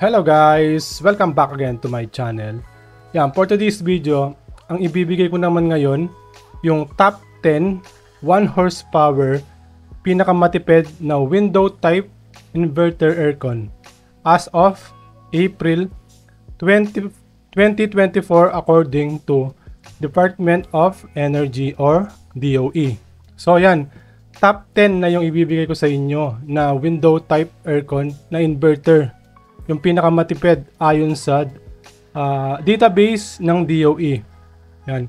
Hello guys! Welcome back again to my channel. Yan, for today's video, ang ibibigay ko naman ngayon, yung top 10 1 horsepower pinakamatipid na window type inverter aircon as of April 2024 according to Department of Energy or DOE. So yan, top 10 na yung ibibigay ko sa inyo na window type aircon na inverter. Yung pinakamatipid ayon sa database ng DOE. Yan.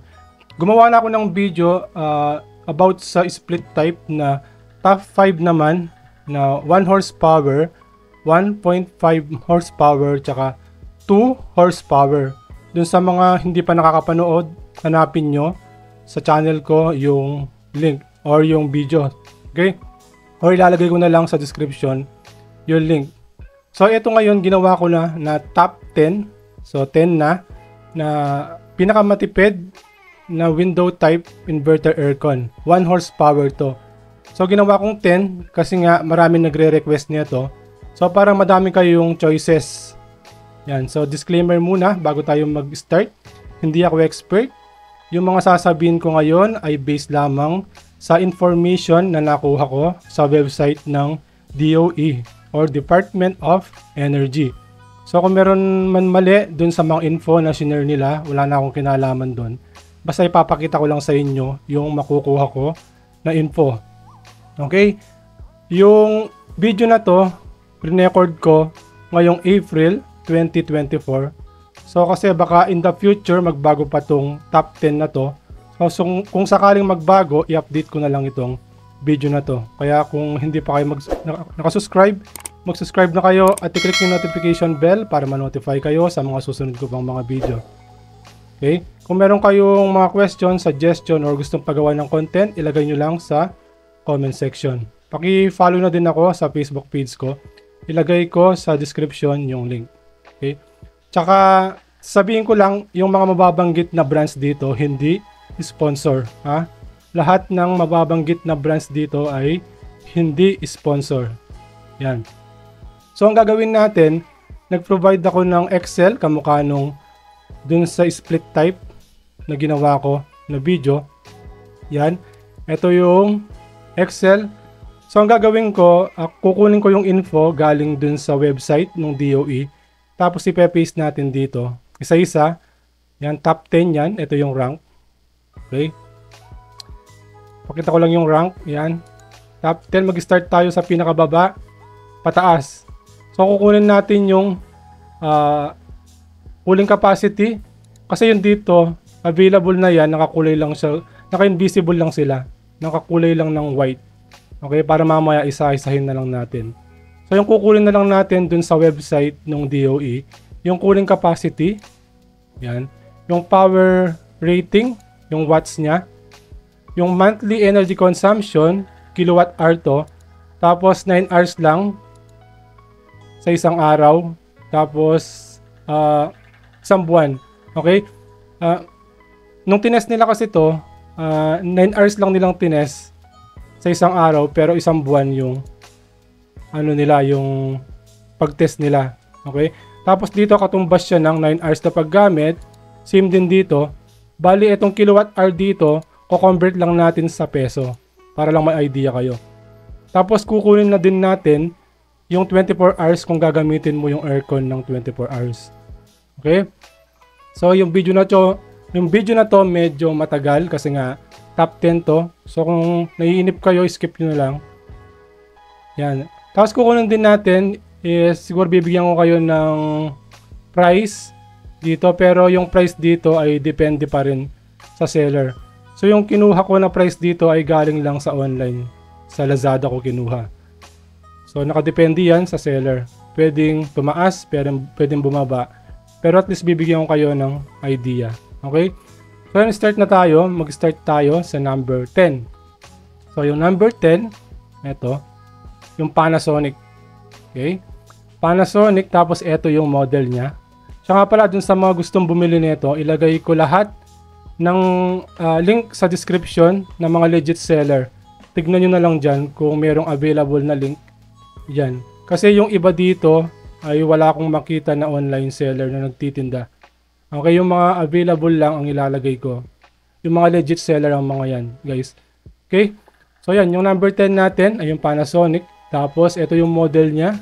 Gumawa na ako ng video about sa split type na top 5 naman na 1 horsepower, 1.5 horsepower, tsaka 2 horsepower. Dun sa mga hindi pa nakakapanood, hanapin nyo sa channel ko yung link or yung video. Okay? Or ilalagay ko na lang sa description yung link. So ito ngayon ginawa ko na top 10. So 10 na pinakamatipid na window type inverter aircon. 1 horsepower to. So ginawa kong 10 kasi nga maraming nagre-request nito. So para madami kayong choices. Yan. So disclaimer muna bago tayo mag-start. Hindi ako expert. Yung mga sasabihin ko ngayon ay based lamang sa information na nakuha ko sa website ng DOE or Department of Energy. So kung meron man mali dun sa mga info na shinare nila, wala na akong kinalaman dun. Basta ipapakita ko lang sa inyo yung makukuha ko na info. Okay? Yung video na to, re-record ko ngayong April 2024. So kasi baka in the future magbago pa tong top 10 na to. So kung sakaling magbago, i-update ko na lang itong video na to. Kaya kung hindi pa kayo nakasubscribe, mag-subscribe na kayo at i-click yung notification bell para ma-notify kayo sa mga susunod ko pang mga video. Okay? Kung meron kayong mga question, suggestion, or gustong pagawa ng content, ilagay nyo lang sa comment section. Paki-follow na din ako sa Facebook page ko. Ilagay ko sa description yung link. Okay? Tsaka sabihin ko lang, yung mga mababanggit na brands dito, hindi sponsor. Ha? Lahat ng mababanggit na brands dito ay hindi sponsor. Yan. So ang gagawin natin, nag-provide ako ng Excel kamukha nung dun sa split type na ginawa ko na video. Yan. Ito yung Excel. So ang gagawin ko, kukunin ko yung info galing dun sa website ng DOE. Tapos ipe-paste natin dito. Isa-isa. Yan, top 10 yan. Ito yung rank. Okay. Pakita ko lang yung rank. Yan. Top 10. Mag-start tayo sa pinakababa. Pataas. So kukunin natin yung cooling capacity. Kasi yung dito, available na yan. Nakakulay lang siya. Naka-invisible lang sila. Nakakulay lang ng white. Okay. Para mamaya isa-isahin na lang natin. So yung kukunin na lang natin dun sa website ng DOE. Yung cooling capacity. Yan. Yung power rating. Yung watts niya. Yung monthly energy consumption, kilowatt hour to. Tapos 9 hours lang sa isang araw. Tapos isang buwan. Okay? Nung tinest nila kasi to, 9 hours lang nilang tinest sa isang araw, pero isang buwan yung ano nila, yung pag-test nila. Okay? Tapos dito katumbas siya ng 9 hours na paggamit. Same din dito. Bali itong kilowatt hour dito, ko-convert lang natin sa peso para lang may idea kayo. Tapos kukunin na din natin yung 24 hours kung gagamitin mo yung aircon ng 24 hours. Okay? So yung video na to medyo matagal kasi nga top 10 to. So kung naiinip kayo, skip nyo na lang. Yan. Tapos kukunin din natin is siguro bibigyan ko kayo ng price dito, pero yung price dito ay depende pa rin sa seller. So yung kinuha ko na price dito ay galing lang sa online. Sa Lazada ko kinuha. So nakadepende yan sa seller. Pwedeng tumaas, pwedeng bumaba. Pero at least bibigyan ko kayo ng idea. Okay? So start na tayo. Mag-start tayo sa number 10. So yung number 10, ito, yung Panasonic. Okay? Panasonic, tapos ito yung model niya. Siya nga pala, dun sa mga gustong bumili nito, ilagay ko lahat ng link sa description ng mga legit seller. Tignan nyo na lang dyan kung merong available na link. Yan. Kasi yung iba dito, ay wala akong makita na online seller na nagtitinda. Okay, yung mga available lang ang ilalagay ko. Yung mga legit seller ang mga yan, guys. Okay? So yan, yung number 10 natin ay yung Panasonic. Tapos ito yung model niya.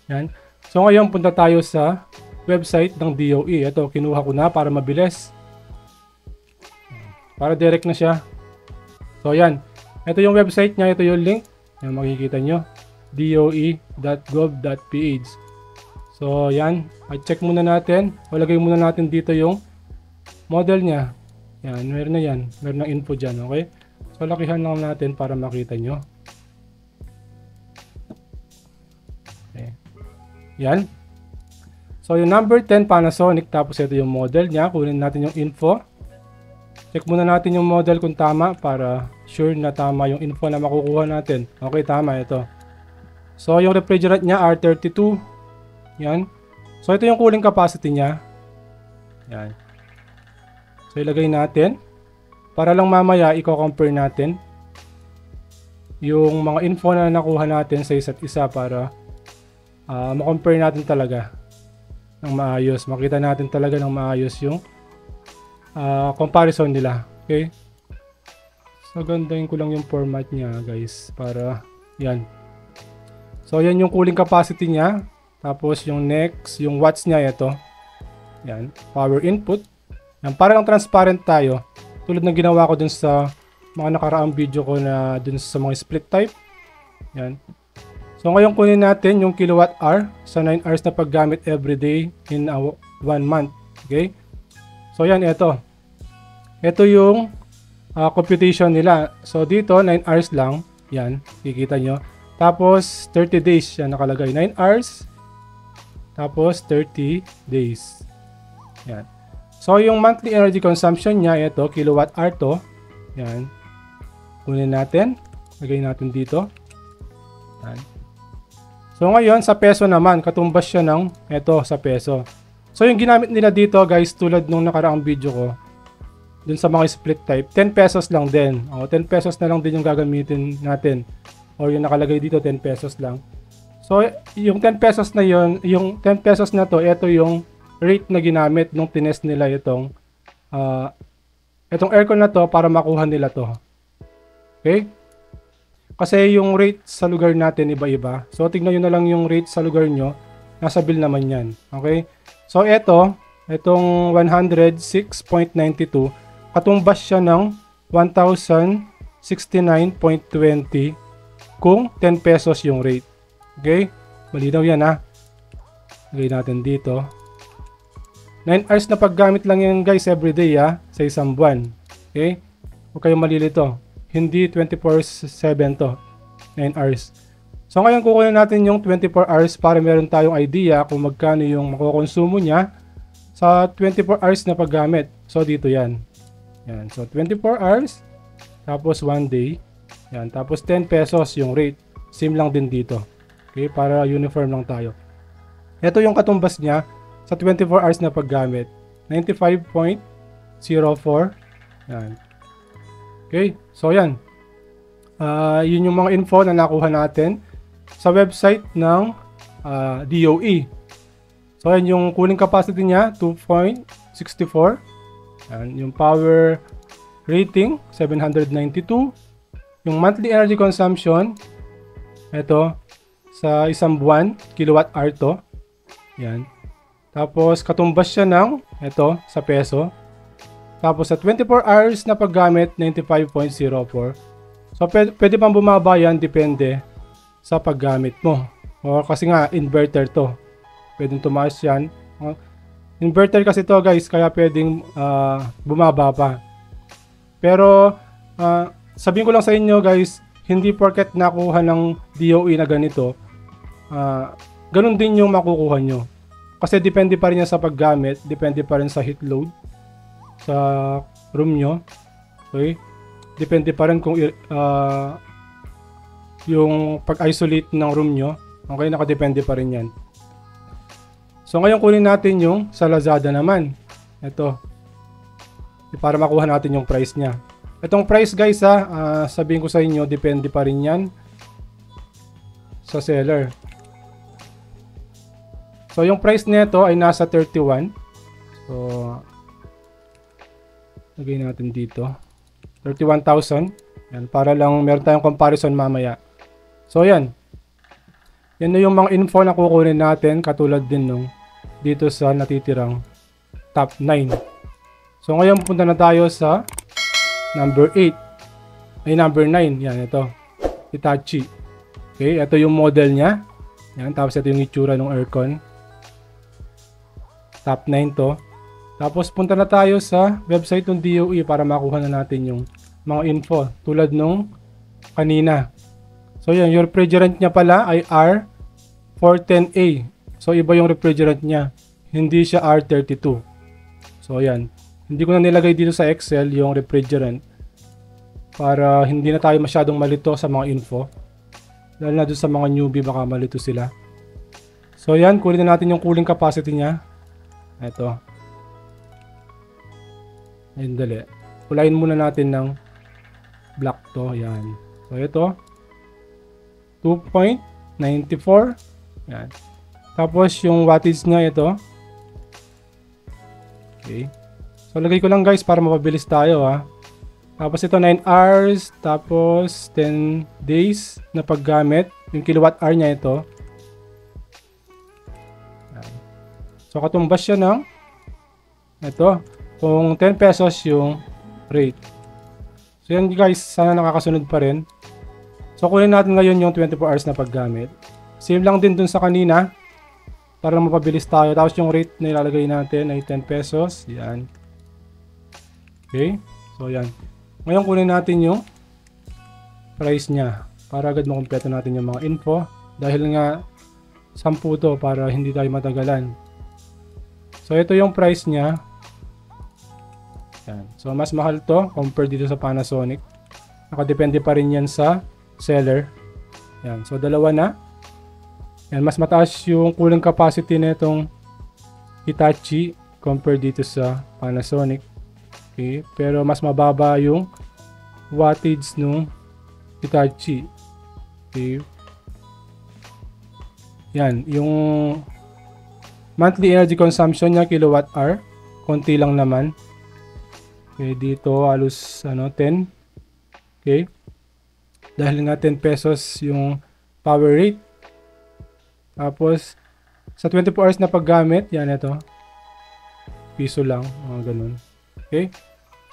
Yan. So ngayon punta tayo sa website ng DOE. Ito, kinuha ko na para mabilis. Para direct na siya. So yan. Ito yung website niya, ito yung link. Yan, makikita nyo. doe.gov.ph. So yan, i-check muna natin. Walagay muna natin dito yung model niya. Yan, meron na yan. Meron na info dyan, okay? So, lakihan lang natin para makita nyo. Okay. Yan. So, yung number 10 Panasonic, tapos ito yung model niya. Kunin natin yung info. Check muna natin yung model kung tama para sure na tama yung info na makukuha natin. Okay, tama ito. So, yung refrigerant niya, R32. Yan. So, ito yung cooling capacity niya. Yan. So, ilagay natin. Para lang mamaya, i-compare natin yung mga info na nakuha natin sa isa't isa para ma-compare natin talaga ng maayos. Makita natin talaga ng maayos yung comparison nila. Okay? So, gandahin ko lang yung format niya, guys. Para, yan. So, yan yung cooling capacity niya. Tapos, yung next, yung watts niya, ito. Yan. Power input. Yan. Parang transparent tayo. Tulad ng ginawa ko dun sa mga nakaraang video ko na dun sa mga split type. Yan. So ngayon kunin natin yung kilowatt hour sa 9 hours na paggamit everyday in 1 month. Okay? So yan, ito. Ito yung computation nila. So dito 9 hours lang. Yan, kikita nyo. Tapos 30 days yan nakalagay. 9 hours. Tapos 30 days. Yan. So, yung monthly energy consumption niya, ito, kilowatt hour to. Yan. Kunin natin. Lagay natin dito. Yan. So, ngayon, sa peso naman, katumbas siya ng, ito, sa peso. So, yung ginamit nila dito, guys, tulad nung nakaraang video ko, dun sa mga split type, 10 pesos lang din. O, 10 pesos na lang din yung gagamitin natin. O, yung nakalagay dito, 10 pesos lang. So, yung 10 pesos na yun, yung 10 pesos na to, ito yung rate na ginamit nung tinest nila itong aircon na to para makuha nila to. Okay? Kasi yung rate sa lugar natin iba-iba. So tignan nyo na lang yung rate sa lugar nyo. Nasa bill naman yan. Okay? So itong 106.92 katumbas siya ng 1,069.20 kung 10 pesos yung rate. Okay? Malinaw yan ha. Lagay natin dito. 9 hours na paggamit lang yan guys everyday sa isang buwan. Okay? Huwag kayong malilito. Hindi 24/7 to. 9 hours. So ngayon kukunin natin yung 24 hours para meron tayong idea kung magkano yung makukonsumo niya sa 24 hours na paggamit. So dito yan. Yan. So 24 hours. Tapos 1 day. Yan. Tapos 10 pesos yung rate. Same lang din dito. Okay? Para uniform lang tayo. Ito yung katumbas niya sa 24 hours na paggamit. 95.04. Yan. Okay. So, yan. Yun yung mga info na nakuha natin sa website ng DOE. So, yan yung cooling capacity niya, 2.64. Yan. Yung power rating, 792. Yung monthly energy consumption, ito, sa isang buwan, kilowatt hour to. Yan. Tapos, katumbas siya ng, ito, sa peso. Tapos, sa 24 hours na paggamit, 95.04. So, pwede pang bumaba yan, depende sa paggamit mo. O, kasi nga, inverter to. Pwedeng tumaas yan. Inverter kasi to, guys, kaya pwedeng bumaba pa. Pero, sabihin ko lang sa inyo, guys, hindi porket nakuha ng DOE na ganito, ganun din yung makukuha nyo. Kasi depende pa rin yan sa paggamit, depende pa rin sa heat load sa room nyo. Okay? Depende pa rin kung yung pag-isolate ng room nyo. Okay, nakadepende pa rin yan. So ngayon kunin natin yung sa Lazada naman. Ito. Para makuha natin yung price niya. Itong price guys sabihin ko sa inyo, depende pa rin yan sa seller. So, yung price nito ay nasa 31. So, lagay natin dito. 31,000. Yan, para lang meron tayong comparison mamaya. So, yan. Yan na yung mga info na kukunin natin. Katulad din nung dito sa natitirang top 9. So, ngayon punta na tayo sa number 8. Ay, number 9. Yan, ito. Hitachi. Okay, ito yung model niya. Yan, tapos ito yung itsura ng aircon. Top 9 to. Tapos punta na tayo sa website ng DOE para makuha na natin yung mga info tulad nung kanina. So yan, yung refrigerant niya pala ay R410A. So iba yung refrigerant niya. Hindi siya R32. So yan. Hindi ko na nilagay dito sa Excel yung refrigerant para hindi na tayo masyadong malito sa mga info. Dahil na doon sa mga newbie baka malito sila. So yan, kunin na natin yung cooling capacity niya. Ito. Ayun, dali. Kulayin muna natin ng black to. Yan. So, ito. 2.94. Yan. Tapos, yung wattage niya ito. Okay. So, lagay ko lang guys para mapabilis tayo ha. Tapos, ito 9 hours. Tapos, 10 days na paggamit. Yung kilowatt hour niya ito. So, katumbas siya ng ito. Kung 10 pesos yung rate. So, yan guys. Sana nakakasunod pa rin. So, kunin natin ngayon yung 24 hours na paggamit. Same lang din dun sa kanina. Para mapabilis tayo. Tapos yung rate na ilalagay natin ay 10 pesos. Yan. Okay. So, yan. Ngayon kunin natin yung price niya. Para agad makumpleto natin yung mga info. Dahil nga 10 to para hindi tayo matagalan. So, ito yung price niya. Yan. So, mas mahal to compared dito sa Panasonic. Nakadepende pa rin yan sa seller. Yan. So, dalawa na. Yan. Mas mataas yung cooling capacity na itong Hitachi compared dito sa Panasonic. Okay. Pero, mas mababa yung wattage nung Hitachi. Okay. Yan. Yung monthly energy consumption niya, kilowatt hour. Konti lang naman. Okay, dito halos 10. Okay. Dahil nga 10 pesos yung power rate. Tapos sa 24 hours na paggamit, yan ito. Piso lang, mga ganun. Okay.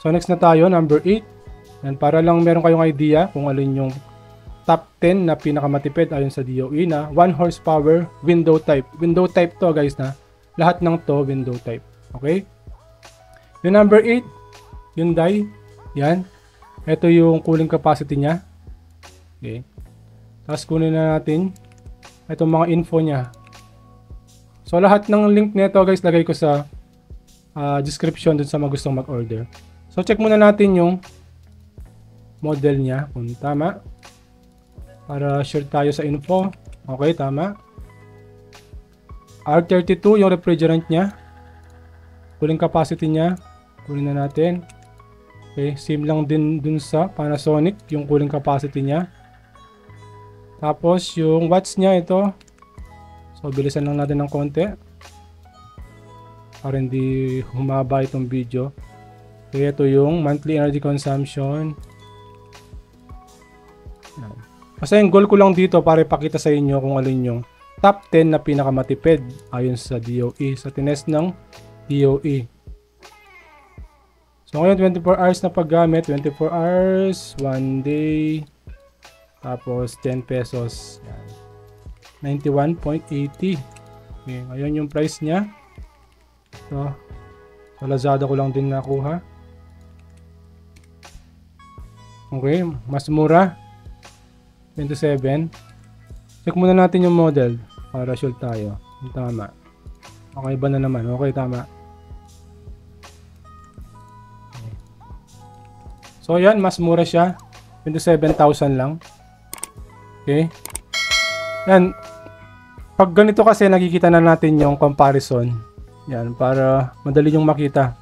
So next na tayo, number 8. Yan, para lang meron kayong idea kung alin yung top 10 na pinakamatipid ayon sa DOE na 1 horsepower window type. Window type to guys na. Lahat ng to window type. Okay? Yung number 8, Hyundai. Yan. Ito yung cooling capacity niya. Okay. Tapos kunin na natin itong mga info niya. So lahat ng link nito guys lagay ko sa description dun sa mga gustong mag-order. So check muna natin yung model niya kung tama. Para sure tayo sa info. Okay, tama. R32 yung refrigerant niya. Cooling capacity niya. Kunin na natin. Okay, same lang din dun sa Panasonic yung cooling capacity niya. Tapos yung watts niya ito. So bilisan lang natin ng konti. Para hindi humaba itong video. Okay, ito yung monthly energy consumption. Yan. Basta yung goal ko lang dito para ipakita sa inyo kung alin yung top 10 na pinakamatipid ayon sa DOE. Sa tinest ng DOE. So ngayon 24 hours na paggamit. 24 hours, 1 day. Tapos 10 pesos. Yan. 91.80. Okay, ngayon yung price niya. So, sa Lazada ko lang din nakuha. Okay, mas mura. 27. Check muna natin yung model para sure tayo. Tama. Okay ba na naman? Okay, tama. Okay. So, yan. Mas mura siya. 27,000 lang. Okay. Yan. Pag ganito kasi, nakikita na natin yung comparison. Yan. Para madali yung makita.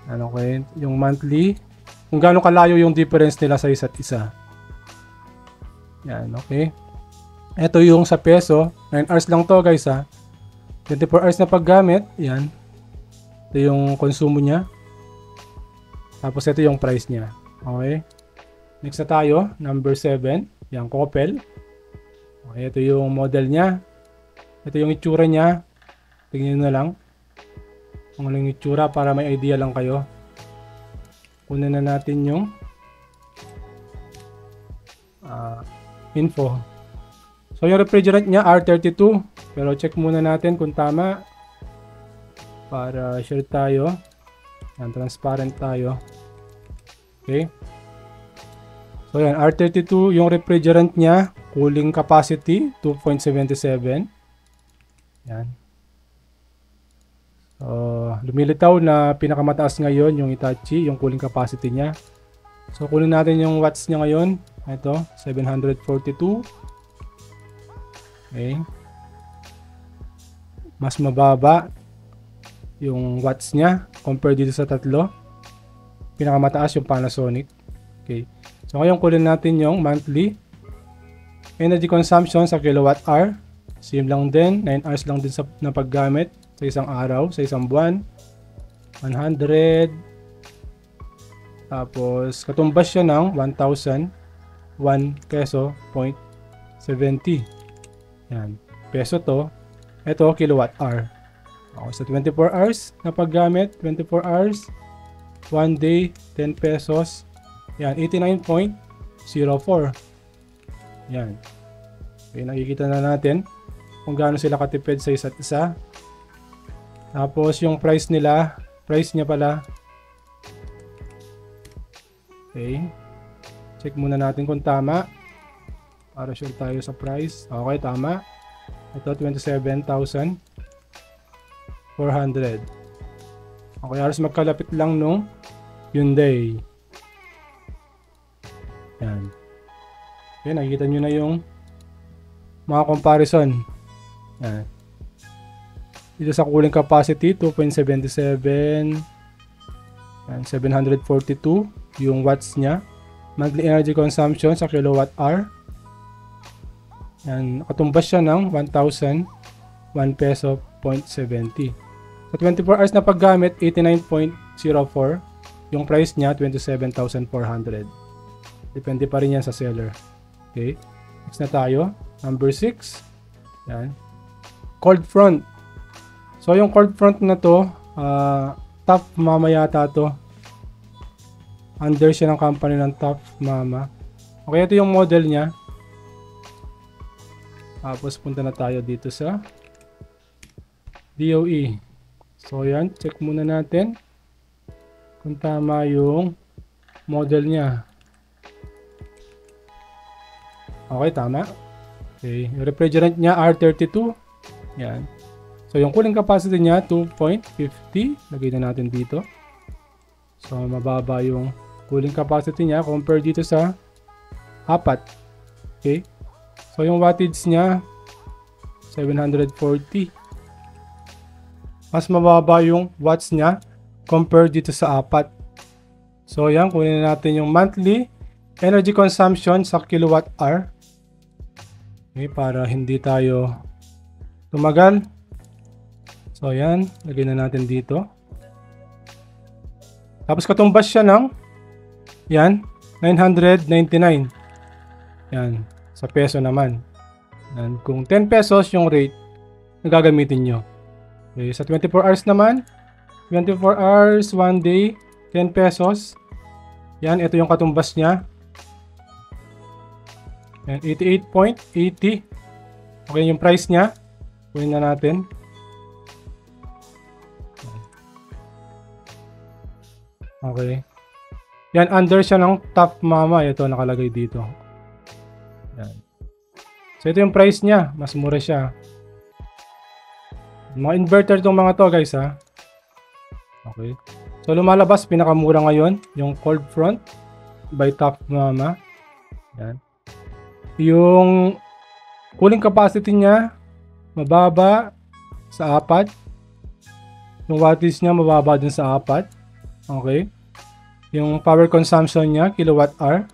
Ano, okay. Yung monthly. Kung gaano kalayo yung difference nila sa isa't isa. Yan, okay. Ito yung sa peso. 9 hours lang to guys ha. 24 hours na paggamit. Yan. Ito yung konsumo niya. Tapos ito yung price niya. Okay. Next na tayo. Number 7. Yan, Coppel. Okay, ito yung model niya. Ito yung itsura niya. Tingnan nyo na lang. Kung ano yung itsura para may idea lang kayo. Kunin na natin yung info. So yung refrigerant niya R32. Pero check muna natin kung tama. Para sure tayo. Yan, transparent tayo. Okay. So yan, R32 yung refrigerant niya. Cooling capacity 2.77. Yan. So, lumilitaw na pinakamataas ngayon yung Hitachi, yung cooling capacity niya. So, kunin natin yung watts niya ngayon. Ito, 742. Okay. Mas mababa yung watts niya compare dito sa tatlo. Pinakamataas yung Panasonic. Okay. So, ngayon kunin natin yung monthly energy consumption sa kilowatt hour. Same lang din, 9 hours lang din na paggamit sa isang araw, sa isang buwan. 100. Tapos, katumbas siya ng 1,001 peso point 70. Yan. Peso to. Ito, kilowatt hour. Okay, sa 24 hours na paggamit, 24 hours, 1 day, 10 pesos. Yan, 89.04. Yan. Okay, nakikita na natin kung gaano sila katipid sa isa't isa. Tapos yung price nila, price niya pala. Okay. Check muna natin kung tama. Para sure tayo sa price. Okay, tama. Ito 27,400. Okay, halos magkalapit lang nung Hyundai. Yan. Okay, nakikita nyo na yung mga comparison. Yan. Dito sa cooling capacity, 2.77. Yan, 742 yung watts niya. Monthly energy consumption sa kilowatt hour. Yan, nakatumbas siya ng 1,001 peso point 70. Sa 24 hours na paggamit, 89.04. Yung price niya, 27,400. Depende pa rin yan sa seller. Okay. Next na tayo. Number 6. Yan. Cold front. So, yung cold front na to, Top Mama yata to. Under siya ng company ng Top Mama. Okay, ito yung model niya. Tapos, punta na tayo dito sa DOE. So, yan. Check muna natin kung tama yung model niya. Okay, tama. Okay. Yung refrigerant niya, R32. Yan. So, yung cooling capacity niya, 2.50. Lagay na natin dito. So, mababa yung cooling capacity niya compare dito sa apat. Okay. So, yung wattage niya, 740. Mas mababa yung watts niya compare dito sa apat. So, yan. Kunin natin yung monthly energy consumption sa kilowatt hour. Okay, para hindi tayo tumagal. So, yan. Lagyan na natin dito. Tapos, katumbas siya ng yan, 999. Yan. Sa peso naman. Yan. Kung 10 pesos yung rate na gagamitin nyo. Okay, sa 24 hours naman, 24 hours, 1 day, 10 pesos. Yan, ito yung katumbas niya. Yan, 88.80. Okay, yung price niya. Kunin na natin. Okay. Yan, under siya ng Top Mama. Ito, nakalagay dito. Yan. So, ito yung price niya. Mas mura siya. Mga inverter itong mga to, guys, ha. Okay. So, lumalabas, pinakamura ngayon, yung cold front by Top Mama. Yan. Yung cooling capacity niya, mababa sa 4. Yung wattage niya, mababa din sa 4. Okay. Yung power consumption niya, kilowatt hour.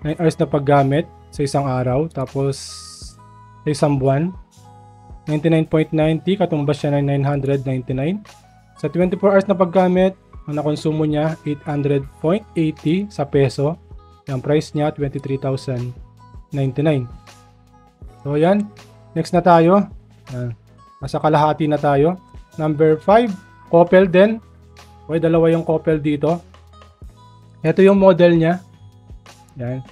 9 hours na paggamit sa isang araw. Tapos, sa isang buwan. 99.90, katumbas siya ng 999. Sa 24 hours na paggamit, ang nakonsumo niya 800.80 sa peso. Yung price niya 23,099. So yan, next na tayo. Nasa kalahati na tayo. Number 5, Coppel din. Okay, dalawa yung Coppel dito. Ito yung model niya. Yan.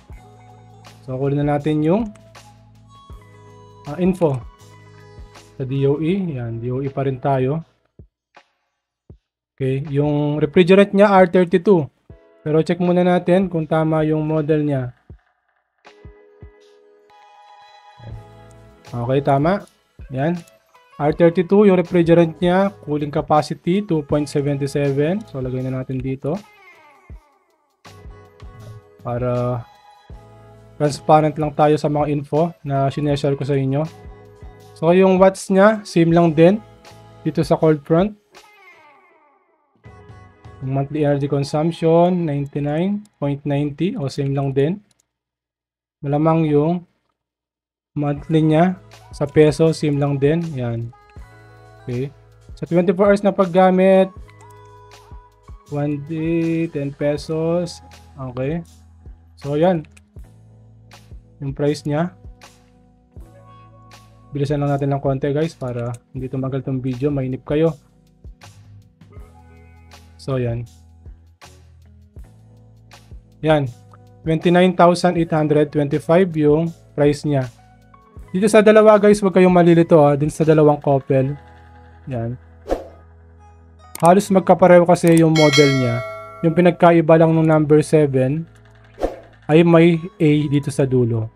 So kunin na natin yung info sa DOE. Yan, DOE pa rin tayo. Okay, yung refrigerant niya R32. Pero check muna natin kung tama yung model niya. Okay, tama. Yan. R32 yung refrigerant niya, cooling capacity 2.77. So lagay na natin dito. Para transparent lang tayo sa mga info na sineshare ko sa inyo. So yung watts niya, same lang din dito sa cold front. Monthly energy consumption 99.90 o same lang din. Malamang yung monthly niya sa peso same lang din. Yan. Okay. Sa 24 hours na paggamit, 1 day 10 pesos. Okay. So yan. Yung price niya. Bilisan lang natin ng konti guys para hindi tumagal tong video, mainip kayo. So yan. Yan. 29,825 yung price niya. Dito sa dalawa guys, huwag kayong malilito din sa dalawang Coppel. Yan. Halos magkapareho kasi yung model niya. Yung pinagkaiba lang ng number 7 ay may A dito sa dulo.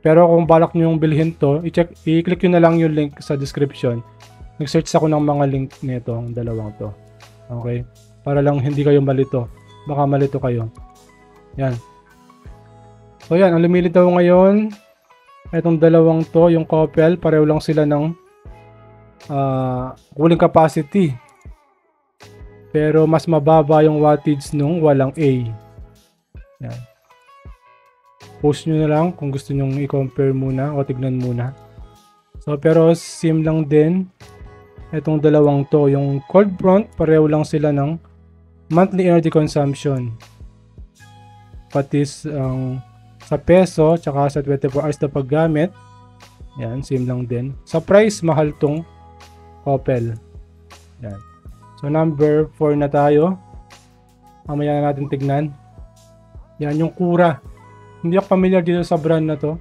Pero kung balak nyo yung bilhin to, i-click nyo na lang yung link sa description. Nag-search ako ng mga link nito, ang dalawang to. Okay? Para lang hindi kayo malito. Baka malito kayo. Yan. So yan, ang lumilitaw ngayon, itong dalawang to, yung Coppel, pareho lang sila ng cooling capacity. Pero mas mababa yung wattage nung walang A. Yan. Post nyo na lang kung gusto nyo i-compare muna o tignan muna. So pero same lang din itong dalawang to. Yung cold front, pareho lang sila ng monthly energy consumption. Pati sa peso, tsaka sa 24 hours na paggamit. Yan, same lang din. Sa price, mahal tong Coppel. Yan. So number 4 na tayo. Mamaya na natin tignan. Yan yung Cura. Hindi ako familiar dito sa brand na to.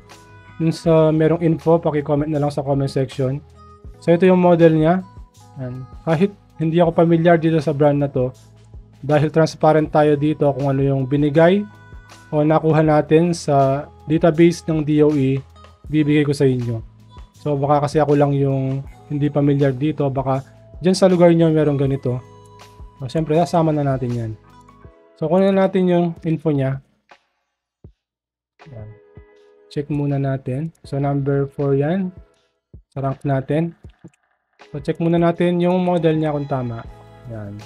Dun sa merong info, paki-comment na lang sa comment section. So ito yung model niya. Yan. Kahit hindi ako familiar dito sa brand na to, dahil transparent tayo dito kung ano yung binigay o nakuha natin sa database ng DOE, bibigay ko sa inyo. So baka kasi ako lang yung hindi familiar dito, baka dyan sa lugar nyo merong ganito. So syempre, sasama na natin yan. So kunin na natin yung info niya. Yan. Check muna natin. So number 4 yan. Sa rank natin. So check muna natin yung model niya kung tama. Yan.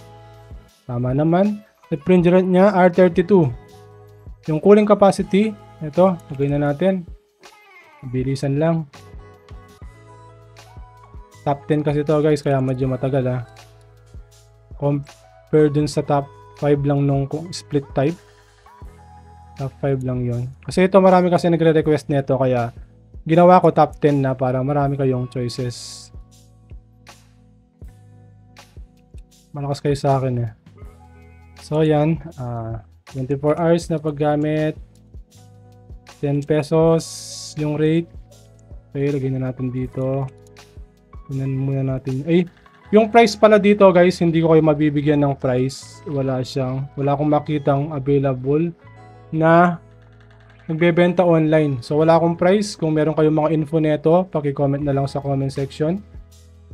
Tama naman. Refrigerant niya R32. Yung cooling capacity, ito, lagay na natin. Bilisan lang. Top 10 kasi ito guys, kaya medyo matagal Compare dun sa top 5 lang nung split type. Top 5 lang yon. Kasi ito marami kasi nagre-request nito, kaya ginawa ko top 10 na para marami kayong choices. Malakas kayo sa akin So yan, 24 hours na paggamit, 10 pesos yung rate. Okay, lagay na natin dito. Kunan muna natin. Yung price pala dito guys, hindi ko kayo mabibigyan ng price. Wala akong makitang available na nagbebenta online. So wala akong price. Kung meron kayong mga info nito, paki-comment na lang sa comment section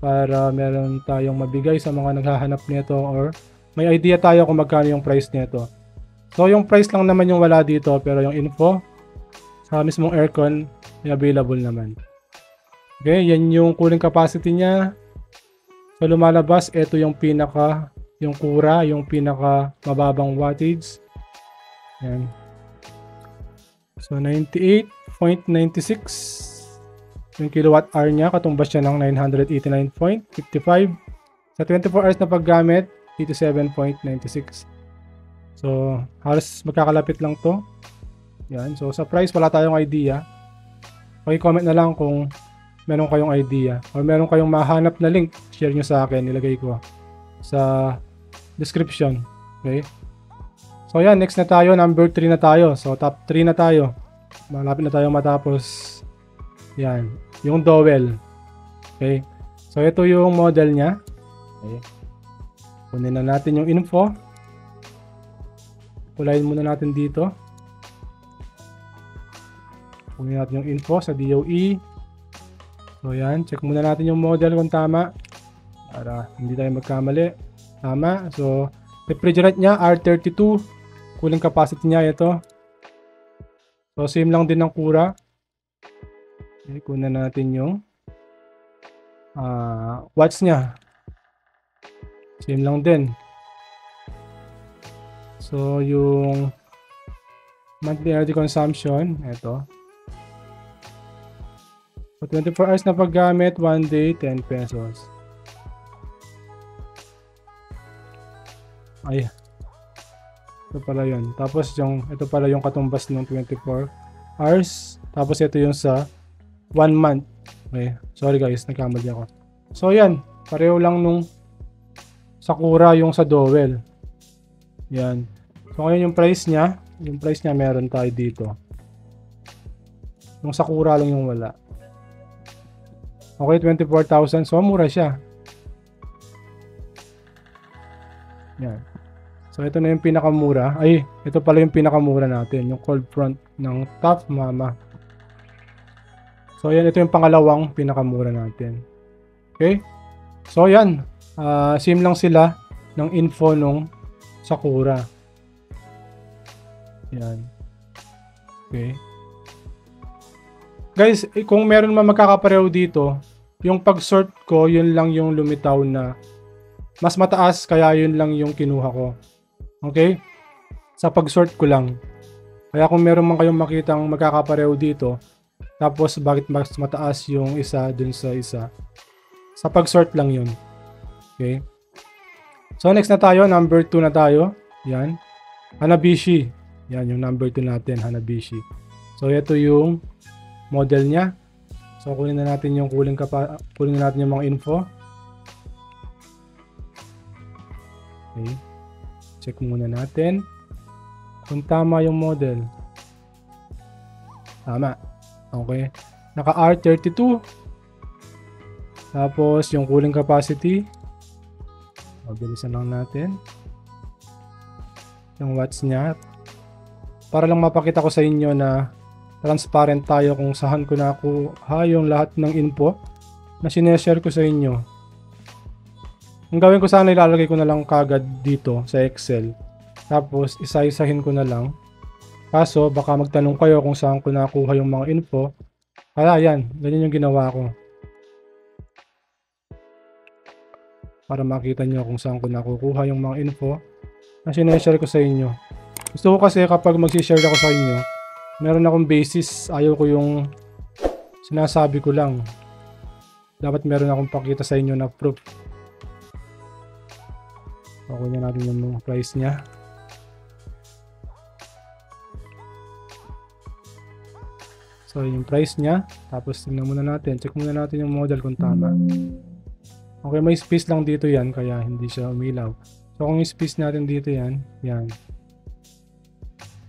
para meron tayong mabigay sa mga naghahanap nito, or may idea tayo kung magkano yung price nito. So yung price lang naman yung wala dito, pero yung info sa mismong aircon ay available naman. Okay, yan yung cooling capacity niya. So lumalabas, ito yung yung Cura, yung pinaka mababang wattage. Yan. So 98.96. Yung kilowatt hour niya, katumbas siya ng 989.55. Sa 24 hours na paggamit, 87.96. So, halos magkakalapit lang to. Yan. So, sa price, wala tayong idea. Paki-comment na lang kung meron kayong idea or meron kayong mahanap na link, share nyo sa akin, nilagay ko sa description. Okay? So, yan. Next na tayo. Number 3 na tayo. So, top 3 na tayo. Malapit na tayo matapos. Yan. Yung dowel. Okay? So, ito yung model niya. Okay. Kunin na natin yung info. Kulayin muna natin dito. Kunin natin yung info sa DOE. So, yan. Check muna natin yung model kung tama. Para hindi tayo magkamali. Tama. So, refrigerant niya, R32. Cooling capacity niya, ito. So, same lang din ng kura. Okay, kunin natin yung watts niya. Same lang din. So, yung monthly energy consumption, ito. So, 24 hours na paggamit, 1 day, 10 pesos. Ay. Ito pala yun. Tapos, ito pala yung katumbas ng 24 hours. Tapos, ito yung sa 1 month. Okay. Sorry guys, nagkamali ako. So, yan. Pareho lang nung Sakura yung sa dowel. Yan. So, ngayon yung price niya. Yung price niya meron tayo dito. Yung Sakura lang yung wala. Okay, 24,000. So, mura siya. Yan. So, ito na yung pinakamura. Ay, ito pala yung pinakamura natin. Yung cold front ng Top Mama. So, yan. Ito yung pangalawang pinakamura natin. Okay? So, yan. Same lang sila ng info nung Sakura. Yan. Okay. Guys, kung meron man magkakapareho dito, yung pag-sort ko, yun lang yung lumitaw na mas mataas, kaya yun lang yung kinuha ko. Okay? Sa pag-sort ko lang. Kaya kung meron man kayong makitang magkakapareho dito, tapos bakit mas mataas yung isa dun sa isa, sa pag-sort lang yun. Okay? So, next na tayo. Number 2 na tayo. Yan. Hanabishi. Yan, yung number 2 natin, Hanabishi. So, ito yung model niya. So, kunin na natin yung kunin na natin yung mga info. Okay. Check muna natin kung tama yung model. Tama. Okay. Naka R32. Tapos, yung cooling capacity. Bilisan lang natin. Yung watts niya. Para lang mapakita ko sa inyo na transparent tayo kung saan ko nakuha yung lahat ng info na sineshare ko sa inyo. Ang gawin ko sana, ilalagay ko na lang kagad dito sa Excel. Tapos, isa-isahin ko na lang. Kaso, baka magtanong kayo kung saan ko nakuha yung mga info. Kaya yan, ganyan yung ginawa ko. Para makita nyo kung saan ko nakukuha yung mga info na sineshare ko sa inyo. Gusto ko kasi kapag mag-share ako sa inyo, meron akong basis. Ayaw ko yung sinasabi ko lang. Dapat meron akong pakita sa inyo na proof. Kukunin natin yung price niya. So, yung price niya. Tapos, tingnan muna natin. Check muna natin yung model kung tama. Okay, may space lang dito yan. Kaya hindi siya umilaw. So, kung yung space natin dito yan. Yan.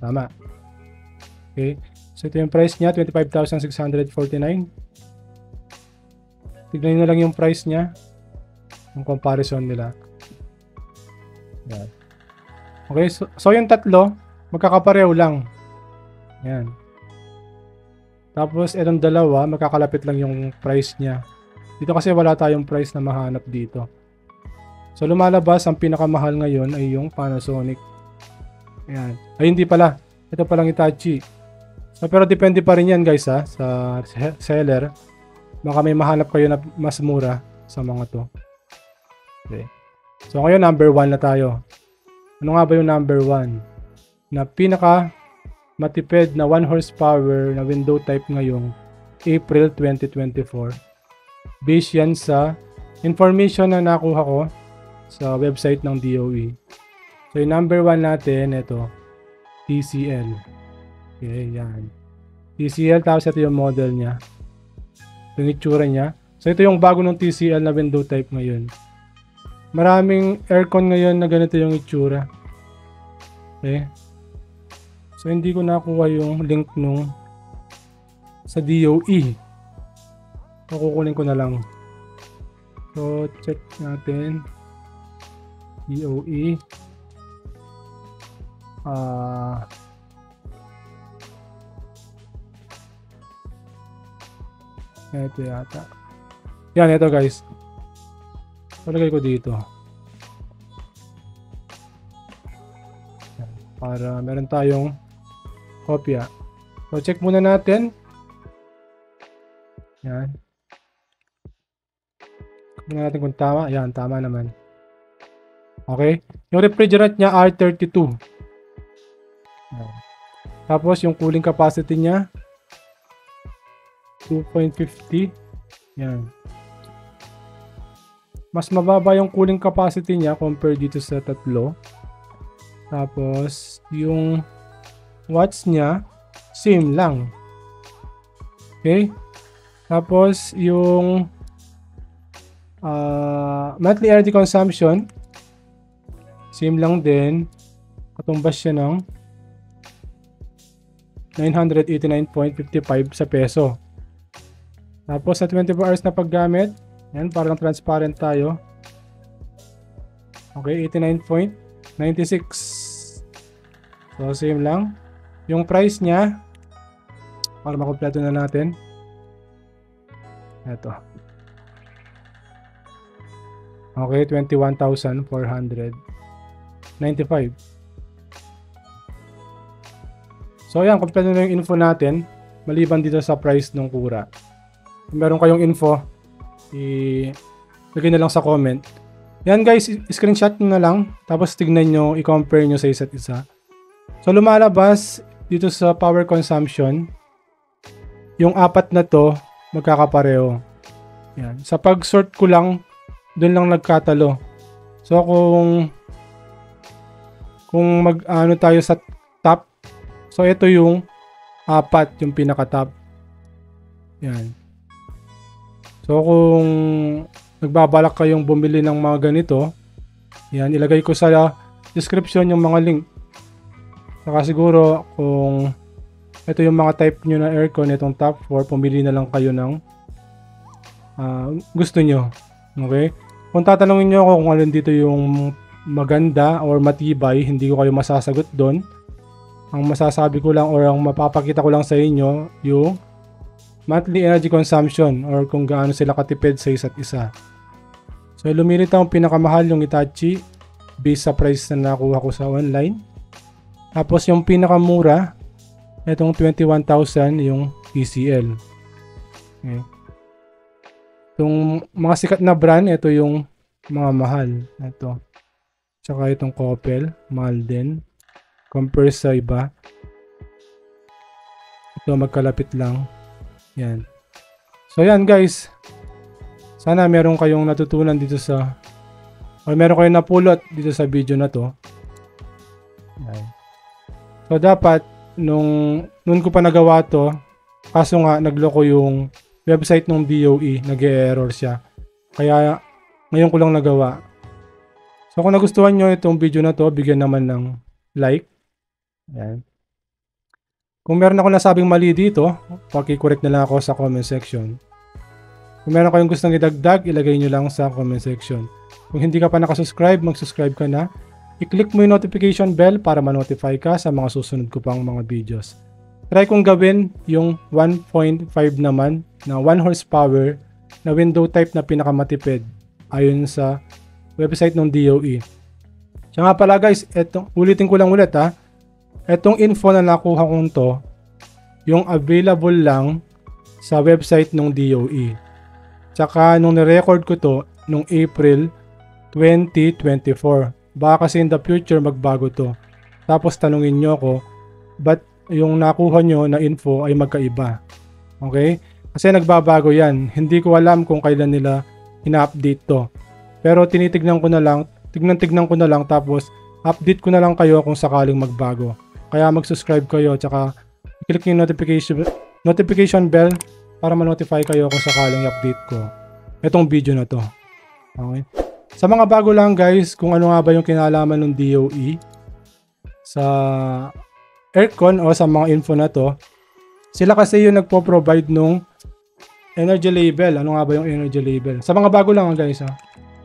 Tama. Okay. So, ito yung price niya. 25,649. Tignan nyo na lang yung price niya. Yung comparison nila. Yan. Okay, so yung tatlo, magkakapareho lang. Yan. Tapos, itong dalawa, magkakalapit lang yung price niya. Dito kasi wala tayong price na mahanap dito. So, lumalabas, ang pinakamahal ngayon ay yung Panasonic. Ayan. Ay, hindi pala. Ito palang Hitachi. So, pero depende pa rin yan, guys, ha, sa seller. Baka may mahanap kayo na mas mura sa mga to. Okay. So, ngayon, number 1 na tayo. Ano nga ba yung number 1? Na pinaka matipid na 1 horsepower na window type ngayon April 2024. Based yan sa information na nakuha ko sa website ng DOE. So yung number 1 natin, ito, TCL. Okay, yan. TCL, tapos ito yung model niya. Ito yung itsura niya. So ito yung bago ng TCL na window type ngayon. Maraming aircon ngayon na ganito yung itsura. Okay. So hindi ko nakuha yung link nung sa DOE. So kukunin ko na lang. So check natin. DOE. Ito yata. Yan, ito guys. Palagay ko dito. Yan, para meron tayong kopya. So check muna natin. Yan. Check muna natin kung tama. Yan, tama naman. Okay. Yung refrigerant niya R32. Yan. Tapos yung cooling capacity niya 2.50. Yan. Mas mababa yung cooling capacity niya compared dito sa tatlo. Tapos yung watts niya same lang. Okay? Tapos yung monthly energy consumption same lang din. Katumbas siya ng 989.55 sa peso. Tapos sa 24 hours na paggamit, yan, parang transparent tayo. Okay, 89.96. So same lang. Yung price niya, para makompleto na natin. Ito. Okay, 21,495. So yan, kompleto na yung info natin. Maliban dito sa price ng kura. Kung meron kayong info, ilagay na lang sa comment. Yan guys, screenshot nyo na lang. Tapos tignan nyo, i-compare nyo sa isa't isa. So lumalabas dito sa power consumption, yung apat na to magkakapareho. Yan. Sa pag-sort ko lang, doon lang nagkatalo. So kung mag-ano tayo sa top, so ito yung apat, yung pinaka-top. Yan. So kung nagbabalak kayong bumili ng mga ganito, yan, ilagay ko sa description yung mga link. Saka siguro kung ito yung mga type nyo na aircon, itong top 4, pumili na lang kayo ng gusto nyo. Okay? Kung tatanungin nyo ako kung alin dito yung maganda or matibay, hindi ko kayo masasagot doon. Ang masasabi ko lang or ang mapapakita ko lang sa inyo yung monthly energy consumption or kung gaano sila katipid sa isa't isa. So lumilitaw ang pinakamahal yung Hitachi based sa price na nakuha ko sa online. Tapos yung pinakamura, itong 21,000 yung TCL. Okay. Itong mga sikat na brand, ito yung mga mahal. Ito. Tsaka itong Coppel, mahal din. Compare sa iba. Ito magkalapit lang. Yan. So yan guys. Sana meron kayong natutunan dito sa or meron kayong napulot dito sa video na to. Yan. So dapat nung ko pa nagawa to, kaso nga nagloko yung website ng DOE, nag-error siya. Kaya ngayon ko lang nagawa. So kung nagustuhan nyo itong video na to, bigyan naman ng like. Yan. Kung meron ako nasabing mali dito, paki-correct na lang ako sa comment section. Kung meron kayong gustong idagdag, ilagay nyo lang sa comment section. Kung hindi ka pa nakasubscribe, mag-subscribe ka na. I-click mo yung notification bell para ma-notify ka sa mga susunod ko pang mga videos. Try kong gawin yung 1.5 naman na 1 horsepower na window type na pinakamatipid ayon sa website ng DOE. Siya nga pala guys, ulitin ko lang ulit ha. Etong info na nakuha kong to, yung available lang sa website ng DOE. Tsaka nung nirecord ko to, nung April 2024. Baka kasi in the future magbago to. Tapos tanungin nyo ako, ba't yung nakuha nyo na info ay magkaiba? Okay? Kasi nagbabago yan. Hindi ko alam kung kailan nila ina-update to. Pero tinitignan ko na lang, tignan ko na lang tapos update ko na lang kayo kung sakaling magbago. Kaya mag-subscribe kayo tsaka click yung notification bell para ma-notify kayo kung sakaling i-update ko itong video na to. Okay? Sa mga bago lang guys, kung ano nga ba yung kinalaman ng DOE sa aircon o sa mga info na to, sila kasi yung nagpo-provide nung energy label. Ano nga ba yung energy label? Sa mga bago lang guys ha.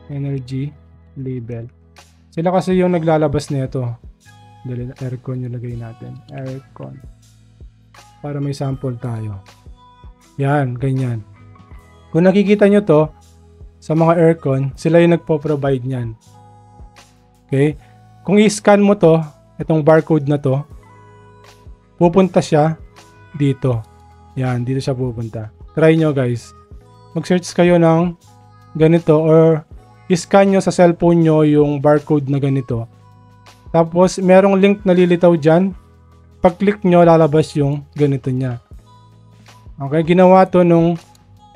Energy label. Sila kasi yung naglalabas nito. Dali, aircon yung lagay natin. Aircon. Para may sample tayo. Yan, ganyan. Kung nakikita nyo to, sa mga aircon, sila yung nagpo-provide niyan. Okay? Kung i-scan mo to, itong barcode na to, pupunta siya dito. Yan, dito siya pupunta. Try nyo guys. Mag-search kayo ng ganito or i-scan nyo sa cellphone nyo yung barcode na ganito. Tapos, merong link na lilitaw dyan. Pag-click nyo, lalabas yung ganito niya. Okay, ginawa to nung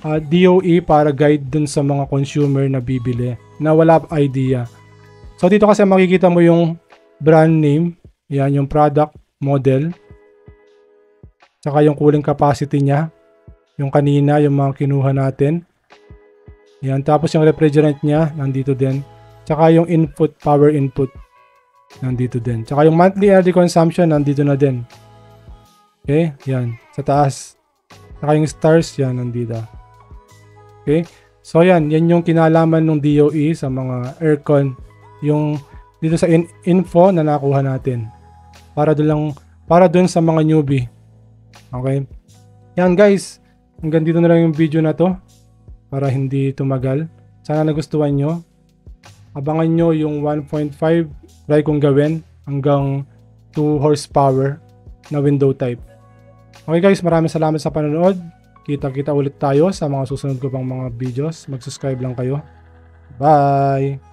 DOE para guide dun sa mga consumer na bibili na wala idea. So, dito kasi makikita mo yung brand name. Yan, yung product, model. Tsaka yung cooling capacity niya. Yung kanina, yung mga kinuha natin. Yan, tapos yung refrigerant niya, nandito din. Tsaka yung input, power input, nandito din. Tsaka yung monthly energy consumption, nandito na din. Okay, yan, sa taas. Tsaka yung stars, yan, nandito. Okay, so yan yung kinalaman ng DOE sa mga aircon. Yung dito sa info na nakuha natin. Para dun sa mga newbie. Okay, yan guys. Hanggang dito na lang yung video na to. Para hindi tumagal. Sana nagustuhan nyo. Abangan nyo yung 1.5. Try kong gawin hanggang 2 horsepower na window type. Okay guys, maraming salamat sa panonood. Kita-kita ulit tayo sa mga susunod ko pang mga videos. Mag-subscribe lang kayo. Bye!